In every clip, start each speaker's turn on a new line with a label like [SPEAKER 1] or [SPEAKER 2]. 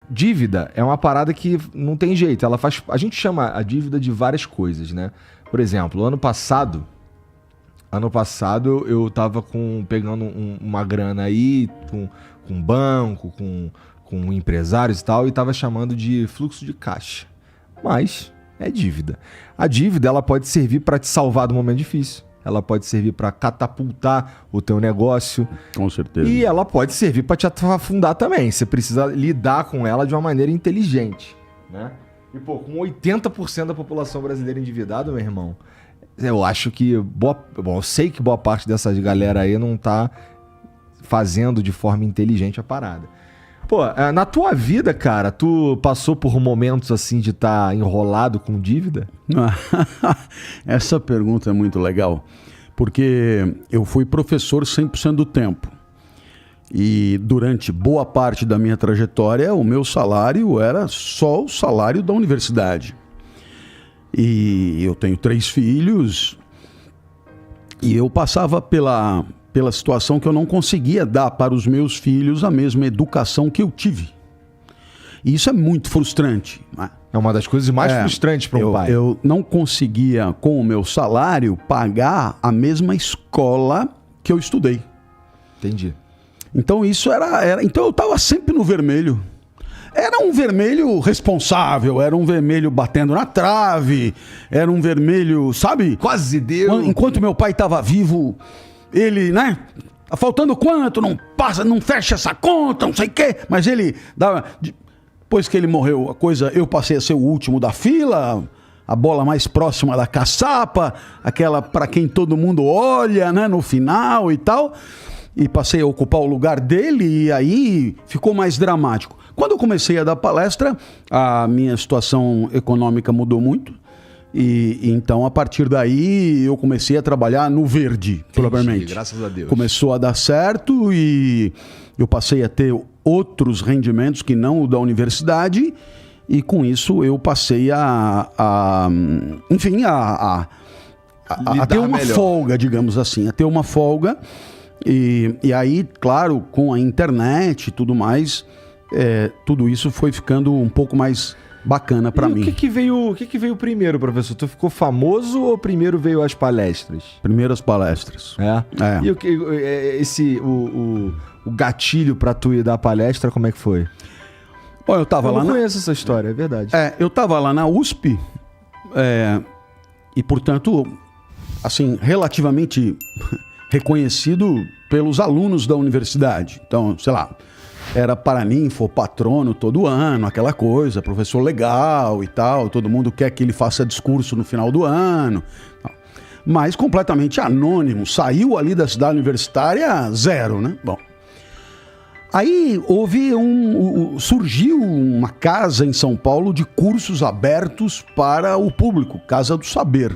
[SPEAKER 1] dívida é uma parada que não tem jeito. Ela faz. A gente chama a dívida de várias coisas, né? Por exemplo, ano passado eu tava pegando uma grana aí com banco, com empresários e tal, e tava chamando de fluxo de caixa. Mas é dívida. A dívida, ela pode servir para te salvar do momento difícil. Ela pode servir para catapultar o teu negócio.
[SPEAKER 2] Com certeza.
[SPEAKER 1] E ela pode servir para te afundar também. Você precisa lidar com ela de uma maneira inteligente, né? E, pô, com 80% da população brasileira endividada, meu irmão, eu acho que eu sei que boa parte dessas galera aí não tá fazendo de forma inteligente a parada. Pô, na tua vida, cara, tu passou por momentos assim de estar enrolado com dívida?
[SPEAKER 2] Essa pergunta é muito legal, porque eu fui professor 100% do tempo. E durante boa parte da minha trajetória, o meu salário era só o salário da universidade. E eu tenho 3 filhos e eu passava pela situação que eu não conseguia dar para os meus filhos a mesma educação que eu tive. E isso é muito frustrante, né?
[SPEAKER 1] É uma das coisas mais frustrantes para um pai.
[SPEAKER 2] Eu não conseguia, com o meu salário, pagar a mesma escola que eu estudei.
[SPEAKER 1] Entendi.
[SPEAKER 2] Então isso então eu estava sempre no vermelho. Era um vermelho responsável, era um vermelho batendo na trave, era um vermelho, sabe?
[SPEAKER 1] Quase deu.
[SPEAKER 2] Enquanto meu pai estava vivo, ele, né? Tá faltando quanto? Não passa, não fecha essa conta, não sei o quê. Mas ele dava. Depois que ele morreu, eu passei a ser o último da fila, a bola mais próxima da caçapa, aquela para quem todo mundo olha, né? No final e tal. E passei a ocupar o lugar dele e aí ficou mais dramático. Quando eu comecei a dar palestra, a minha situação econômica mudou muito. E então, a partir daí, eu comecei a trabalhar no verde, propriamente.
[SPEAKER 1] Graças a Deus.
[SPEAKER 2] Começou a dar certo e eu passei a ter outros rendimentos que não o da universidade. E com isso, eu passei a ter uma folga, digamos assim. A ter uma folga. E aí, claro, com a internet e tudo mais, tudo isso foi ficando um pouco mais bacana para mim.
[SPEAKER 1] O que veio primeiro, professor? Tu ficou famoso ou primeiro veio as palestras?
[SPEAKER 2] Primeiro as palestras.
[SPEAKER 1] E o gatilho para tu ir dar palestra, como é que foi?
[SPEAKER 2] Bom, eu não
[SPEAKER 1] conheço essa história, é verdade.
[SPEAKER 2] Eu tava lá na USP e, portanto, assim, relativamente reconhecido pelos alunos da universidade. Então, sei lá, era paraninfo, patrono todo ano, aquela coisa, professor legal e tal, todo mundo quer que ele faça discurso no final do ano. Mas completamente anônimo, saiu ali da cidade universitária zero, né? Bom, aí surgiu uma casa em São Paulo de cursos abertos para o público, Casa do Saber.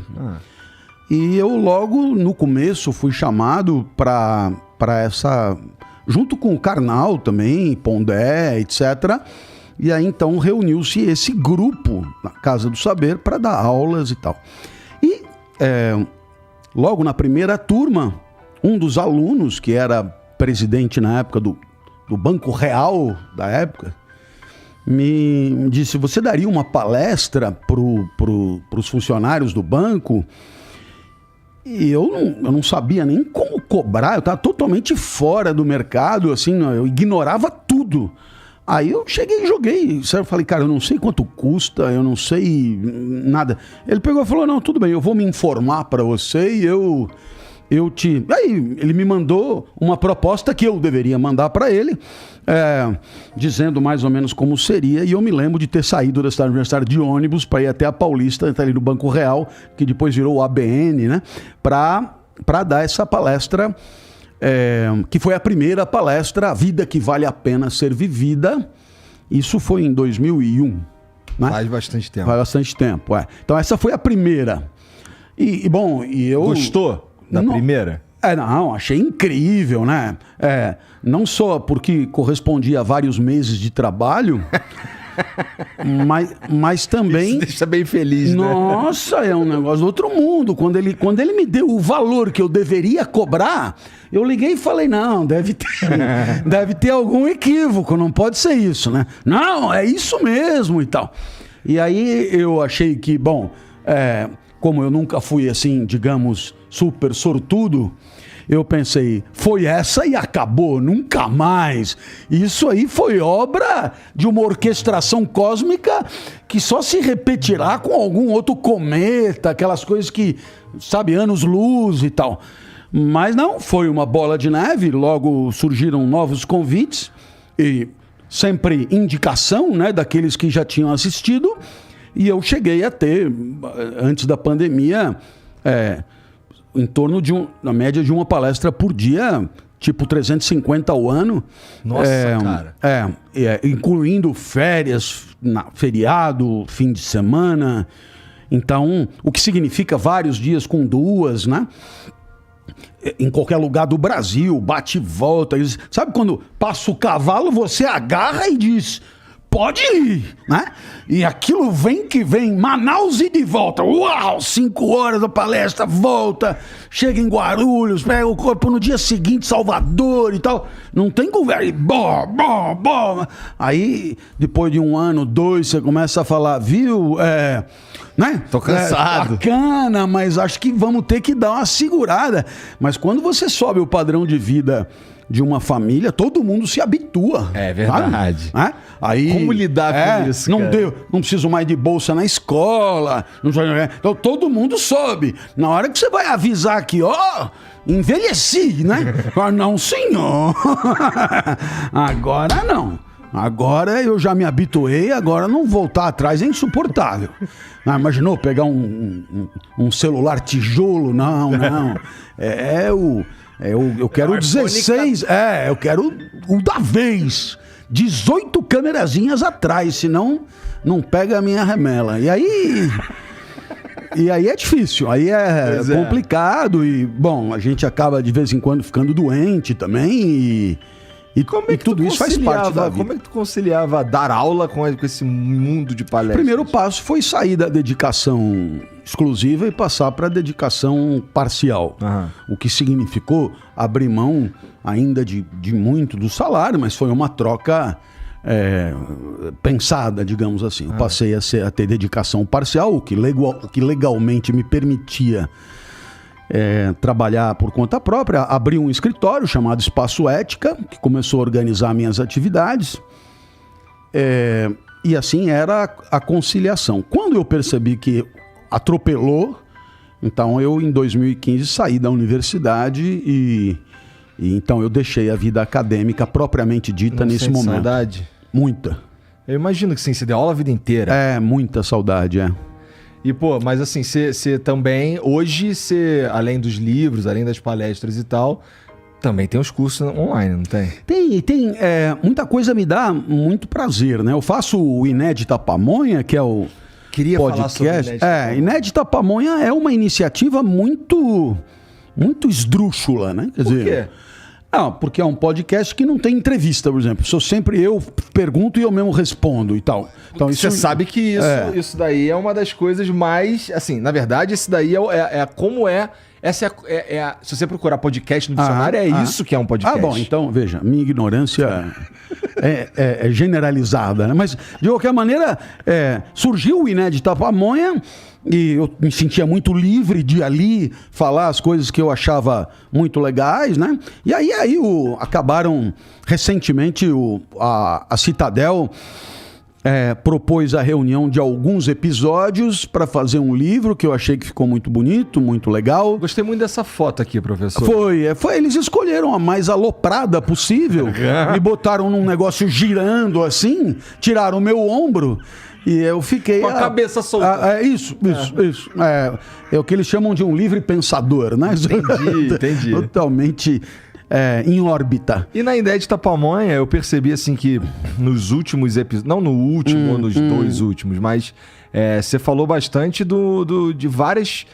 [SPEAKER 2] E eu logo no começo fui chamado para essa, junto com o Karnal também, Pondé, etc. E aí então reuniu-se esse grupo na Casa do Saber para dar aulas e tal. E logo na primeira turma, um dos alunos, que era presidente na época do Banco Real da época, me disse: você daria uma palestra para os funcionários do banco? E eu não sabia nem como cobrar, eu estava totalmente fora do mercado, assim, eu ignorava tudo. Aí eu cheguei e joguei, eu falei: cara, eu não sei quanto custa, eu não sei nada. Ele pegou e falou: não, tudo bem, eu vou me informar para você e eu te... Aí ele me mandou uma proposta que eu deveria mandar para ele, dizendo mais ou menos como seria, e eu me lembro de ter saído da cidade universitária de ônibus para ir até a Paulista, até ali no Banco Real, que depois virou o ABN, né, para dar essa palestra, que foi a primeira palestra, A Vida que Vale a Pena Ser Vivida. Isso foi em 2001. Né?
[SPEAKER 1] Faz bastante tempo.
[SPEAKER 2] Faz bastante tempo, Então essa foi a primeira. E eu...
[SPEAKER 1] Gostou da primeira?
[SPEAKER 2] Não, achei incrível, né? Não só porque correspondia a vários meses de trabalho, Mas também...
[SPEAKER 1] Isso deixa bem feliz, né?
[SPEAKER 2] Nossa, é um negócio do outro mundo. Quando ele me deu o valor que eu deveria cobrar, eu liguei e falei, não, deve ter algum equívoco, não pode ser isso, né? Não, é isso mesmo e tal. E aí eu achei que, bom, como eu nunca fui assim, digamos, super sortudo, eu pensei, foi essa e acabou, nunca mais. Isso aí foi obra de uma orquestração cósmica que só se repetirá com algum outro cometa, aquelas coisas que, sabe, anos-luz e tal. Mas não, foi uma bola de neve, logo surgiram novos convites e sempre indicação, né, daqueles que já tinham assistido, e eu cheguei a ter, antes da pandemia, em torno na média de uma palestra por dia, tipo 350 ao ano.
[SPEAKER 1] Nossa, cara.
[SPEAKER 2] Incluindo férias, feriado, fim de semana. Então, o que significa vários dias com 2, né? Em qualquer lugar do Brasil, bate e volta. Sabe quando passa o cavalo, você agarra e diz... Pode ir, né? E aquilo vem que vem, Manaus e de volta. Uau, 5 horas da palestra, volta, chega em Guarulhos, pega o corpo no dia seguinte, Salvador e tal. Não tem conversa. Bom. Aí, depois de 1 ano, 2, você começa a falar, viu? Né?
[SPEAKER 1] Tô cansado.
[SPEAKER 2] Bacana, mas acho que vamos ter que dar uma segurada. Mas quando você sobe o padrão de vida de uma família, todo mundo se habitua.
[SPEAKER 1] É verdade.
[SPEAKER 2] Sabe? Aí,
[SPEAKER 1] como lidar com isso,
[SPEAKER 2] não
[SPEAKER 1] cara?
[SPEAKER 2] Não preciso mais de bolsa na escola. Então todo mundo sobe. Na hora que você vai avisar aqui, envelheci, né? Não, senhor. Agora não. Agora eu já me habituei, agora não voltar atrás é insuportável. Imaginou pegar um celular tijolo? Não. Eu quero 16, eu quero o da vez. 18 câmerazinhas atrás, senão não pega a minha remela. E aí é difícil, aí é complicado e, bom, a gente acaba de vez em quando ficando doente também e tudo isso faz parte da vida.
[SPEAKER 1] Como é que tu conciliava dar aula com esse mundo de palestras?
[SPEAKER 2] O primeiro passo foi sair da dedicação exclusiva e passar para a dedicação parcial. O que significou abrir mão ainda de muito do salário, mas foi uma troca pensada, digamos assim. Eu passei a ter dedicação parcial, o que legalmente me permitia trabalhar por conta própria. Abri um escritório chamado Espaço Ética, que começou a organizar minhas atividades. E assim era a conciliação. Quando eu percebi que atropelou, então eu em 2015 saí da universidade e então eu deixei a vida acadêmica propriamente dita nesse momento.
[SPEAKER 1] Saudade?
[SPEAKER 2] Muita.
[SPEAKER 1] Eu imagino que sim, você deu aula a vida inteira.
[SPEAKER 2] Muita saudade,
[SPEAKER 1] E, pô, mas assim, você também, hoje, além dos livros, além das palestras e tal, também tem os cursos online, não tem?
[SPEAKER 2] Tem. Muita coisa me dá muito prazer, né? Eu faço o Inédita Pamonha, que é o podcast. Falar sobre Inédita Pamonha é uma iniciativa muito esdrúxula, né? Quer dizer,
[SPEAKER 1] quê?
[SPEAKER 2] Porque é um podcast que não tem entrevista, por exemplo. Eu pergunto e eu mesmo respondo e tal. Então,
[SPEAKER 1] você sabe que isso daí é uma das coisas mais... Assim, na verdade, esse daí se você procurar podcast no dicionário, isso que é um podcast.
[SPEAKER 2] Bom, então, veja, minha ignorância é generalizada, né? Mas, de qualquer maneira, surgiu o Inédita Pamonha e eu me sentia muito livre de ali falar as coisas que eu achava muito legais, né? E aí acabaram, recentemente, a Citadel propôs a reunião de alguns episódios para fazer um livro que eu achei que ficou muito bonito, muito legal.
[SPEAKER 1] Gostei muito dessa foto aqui, professor.
[SPEAKER 2] Foi. Eles escolheram a mais aloprada possível, me botaram num negócio girando assim, tiraram o meu ombro e eu fiquei...
[SPEAKER 1] Com a cabeça solta.
[SPEAKER 2] Isso. É o que eles chamam de um livre pensador, né?
[SPEAKER 1] Entendi.
[SPEAKER 2] Totalmente... em órbita.
[SPEAKER 1] E na Inédita Pamonha, eu percebi assim que nos últimos episódios, não no último ou nos 2 últimos, mas você falou bastante de várias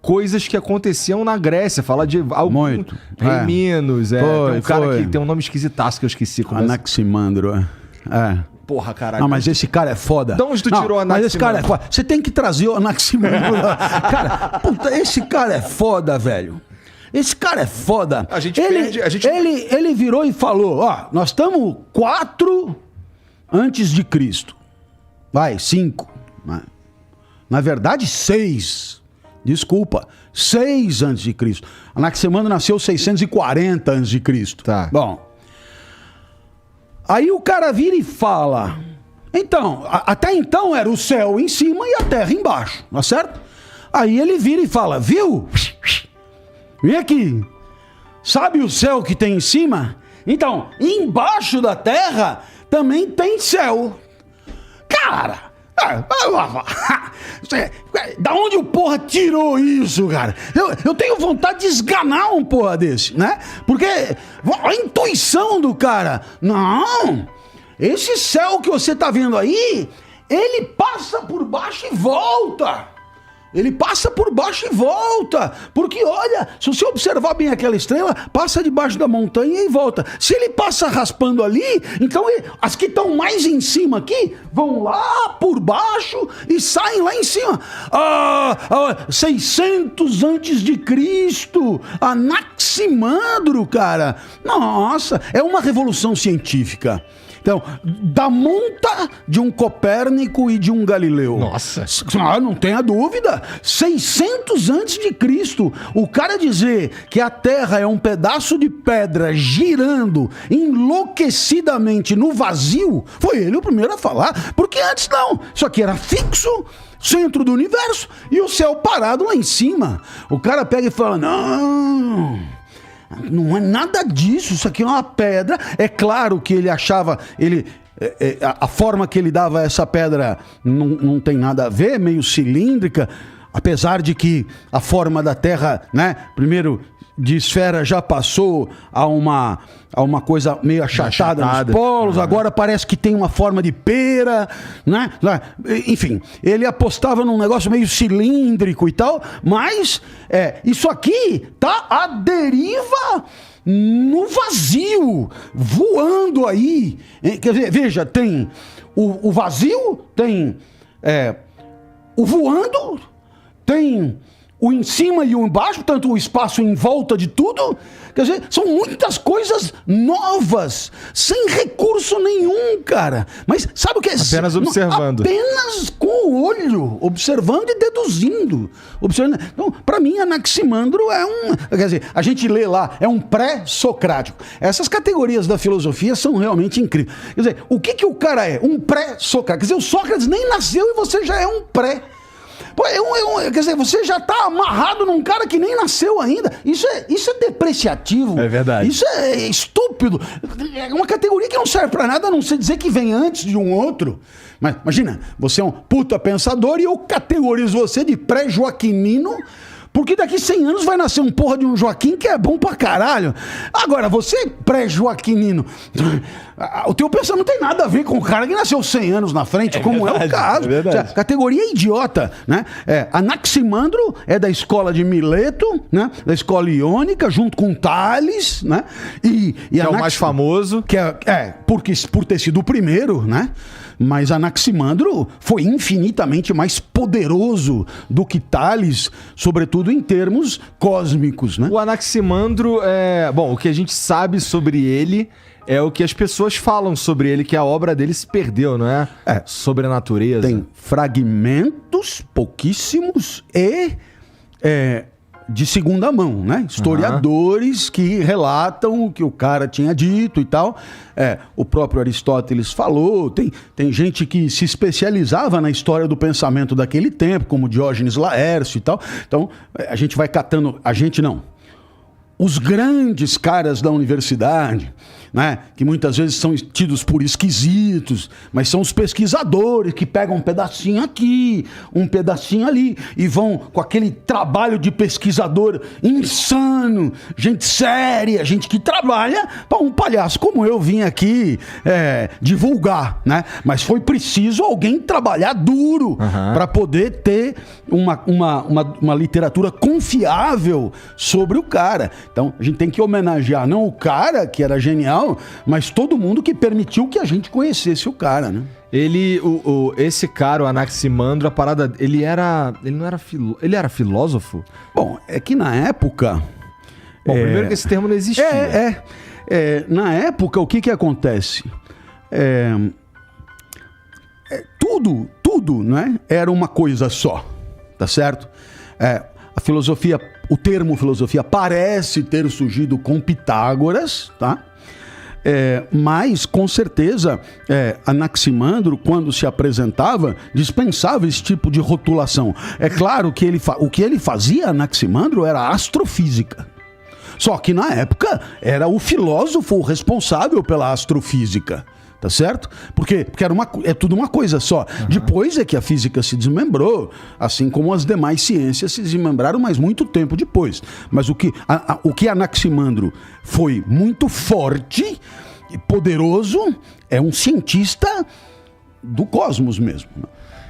[SPEAKER 1] coisas que aconteciam na Grécia. Fala de
[SPEAKER 2] muito.
[SPEAKER 1] Rei Minos, tem um cara que tem um nome esquisitaço que eu esqueci.
[SPEAKER 2] Anaximandro.
[SPEAKER 1] porra, caralho.
[SPEAKER 2] Não, mas esse cara é foda.
[SPEAKER 1] De onde tu tirou o Anaximandro?
[SPEAKER 2] Mas esse cara é foda. Você tem que trazer o Anaximandro. Cara, puta, esse cara é foda, velho. Esse cara é foda.
[SPEAKER 1] A gente
[SPEAKER 2] Ele virou e falou, ó, nós estamos 4 antes de Cristo. Vai, 5. Na verdade, 6. Desculpa, 6 antes de Cristo. Anaximandro nasceu 640 antes de Cristo.
[SPEAKER 1] Tá.
[SPEAKER 2] Bom. Aí o cara vira e fala, então, até então era o céu em cima e a terra embaixo, tá certo? Aí ele vira e fala, viu? Vem aqui. Sabe o céu que tem em cima? Então, embaixo da terra também tem céu. Cara, da onde o porra tirou isso, cara? Eu tenho vontade de esganar um porra desse, né? Porque a intuição do cara, não, esse céu que você tá vendo aí, ele passa por baixo e volta. Ele passa por baixo e volta. Porque, olha, se você observar bem aquela estrela, passa debaixo da montanha e volta. Se ele passa raspando ali, então as que estão mais em cima aqui vão lá por baixo e saem lá em cima. 600 antes de Cristo, Anaximandro, cara. Nossa, é uma revolução científica. Então, da monta de um Copérnico e de um Galileu.
[SPEAKER 1] Nossa.
[SPEAKER 2] Não tenha dúvida. 600 antes de Cristo. O cara dizer que a Terra é um pedaço de pedra girando enlouquecidamente no vazio, foi ele o primeiro a falar. Porque antes não. Isso aqui era fixo, centro do universo, e o céu parado lá em cima. O cara pega e fala, não é nada disso, isso aqui é uma pedra. É claro que ele achava, a forma que ele dava a essa pedra não tem nada a ver, meio cilíndrica, apesar de que a forma da Terra, né, primeiro de esfera já passou a uma coisa meio achatada nos polos, agora parece que tem uma forma de pera, né? Enfim, ele apostava num negócio meio cilíndrico e tal, mas isso aqui tá à deriva no vazio, voando aí. Quer dizer, veja, tem o vazio, tem o voando, tem o em cima e o embaixo, tanto o espaço em volta de tudo. Quer dizer, são muitas coisas novas, sem recurso nenhum, cara. Mas sabe o que é?
[SPEAKER 1] Apenas observando.
[SPEAKER 2] Apenas com o olho, observando e deduzindo. Então, para mim, Anaximandro é quer dizer, a gente lê lá, é um pré-socrático. Essas categorias da filosofia são realmente incríveis. Quer dizer, o que o cara é? Um pré-socrático. Quer dizer, o Sócrates nem nasceu e você já é um pré. Pô, quer dizer, você já tá amarrado num cara que nem nasceu ainda. Isso é depreciativo.
[SPEAKER 1] É verdade.
[SPEAKER 2] Isso é estúpido. É uma categoria que não serve pra nada, a não ser dizer que vem antes de um outro. Mas imagina, você é um puta pensador e eu categorizo você de pré-joaquinino, porque daqui 100 anos vai nascer um porra de um Joaquim que é bom pra caralho. Agora, você pré-joaquinino, o teu pensamento não tem nada a ver com o cara que nasceu 100 anos na frente, como é o caso. Categoria idiota, né? Anaximandro é da escola de Mileto, né? Da escola iônica, junto com Tales, né? E
[SPEAKER 1] que é o mais famoso.
[SPEAKER 2] Que por ter sido o primeiro, né? Mas Anaximandro foi infinitamente mais poderoso do que Tales, sobretudo em termos cósmicos, né?
[SPEAKER 1] O Anaximandro, o que a gente sabe sobre ele é o que as pessoas falam sobre ele, que a obra dele se perdeu, não é? Sobre a natureza.
[SPEAKER 2] Tem fragmentos, pouquíssimos, e de segunda mão, né? Historiadores que relatam o que o cara tinha dito e tal. O próprio Aristóteles falou, tem gente que se especializava na história do pensamento daquele tempo, como Diógenes Laércio e tal. Então, a gente vai catando... A gente não. Os grandes caras da universidade, né, que muitas vezes são tidos por esquisitos, mas são os pesquisadores que pegam um pedacinho aqui, um pedacinho ali, e vão com aquele trabalho de pesquisador insano, gente séria, gente que trabalha para um palhaço como eu vim aqui divulgar, né? Mas foi preciso alguém trabalhar duro para poder ter uma literatura confiável sobre o cara. Então, a gente tem que homenagear não o cara, que era genial, tal, mas todo mundo que permitiu que a gente conhecesse o cara, né?
[SPEAKER 1] Esse cara, o Anaximandro, a parada... Ele era filósofo?
[SPEAKER 2] Bom, é que na época...
[SPEAKER 1] Bom, primeiro que esse termo não existia.
[SPEAKER 2] Na época, o que acontece? Tudo, né? Era uma coisa só, tá certo? A filosofia, o termo filosofia parece ter surgido com Pitágoras, tá? Mas, com certeza, Anaximandro, quando se apresentava, dispensava esse tipo de rotulação. É claro que o que ele fazia, Anaximandro, era astrofísica. Só que, na época, era o filósofo responsável pela astrofísica. Tá certo? Porque é tudo uma coisa só. Uhum. Depois é que a física se desmembrou, assim como as demais ciências se desmembraram, mas muito tempo depois. Mas o que Anaximandro foi muito forte e poderoso é um cientista do cosmos mesmo.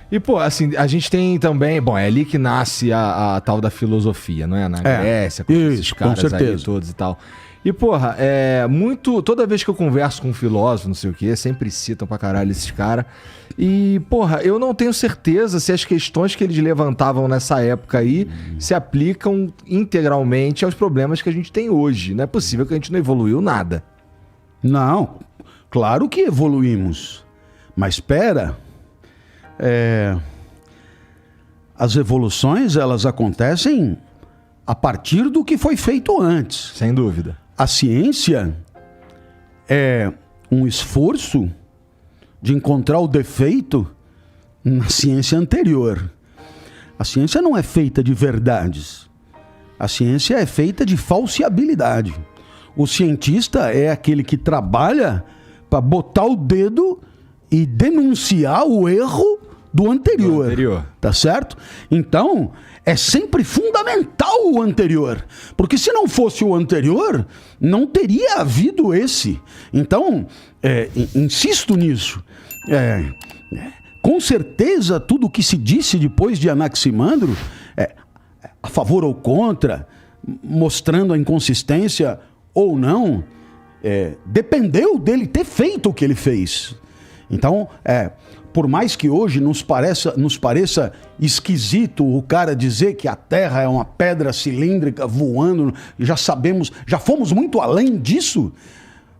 [SPEAKER 1] E, pô, assim, a gente tem também... Bom, é ali que nasce a tal da filosofia, não é? Na Grécia, com esses caras com certeza. Aí todos e tal. E, porra, toda vez que eu converso com um filósofo, não sei o quê, sempre citam pra caralho esses caras. E, porra, eu não tenho certeza se as questões que eles levantavam nessa época aí se aplicam integralmente aos problemas que a gente tem hoje. Não é possível que a gente não evoluiu nada.
[SPEAKER 2] Não, claro que evoluímos. Mas espera, as evoluções, elas acontecem a partir do que foi feito antes.
[SPEAKER 1] Sem dúvida.
[SPEAKER 2] A ciência é um esforço de encontrar o defeito na ciência anterior. A ciência não é feita de verdades. A ciência é feita de falseabilidade. O cientista é aquele que trabalha para botar o dedo e denunciar o erro do anterior. Tá certo? Então, é sempre fundamental o anterior. Porque se não fosse o anterior, não teria havido esse. Então, insisto nisso. Com certeza, tudo o que se disse depois de Anaximandro, a favor ou contra, mostrando a inconsistência ou não, dependeu dele ter feito o que ele fez. Então, por mais que hoje nos pareça esquisito o cara dizer que a Terra é uma pedra cilíndrica voando, já fomos muito além disso,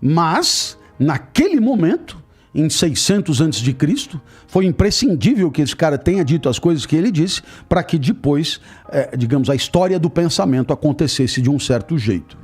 [SPEAKER 2] mas naquele momento, em 600 a.C., foi imprescindível que esse cara tenha dito as coisas que ele disse para que depois, digamos, a história do pensamento acontecesse de um certo jeito.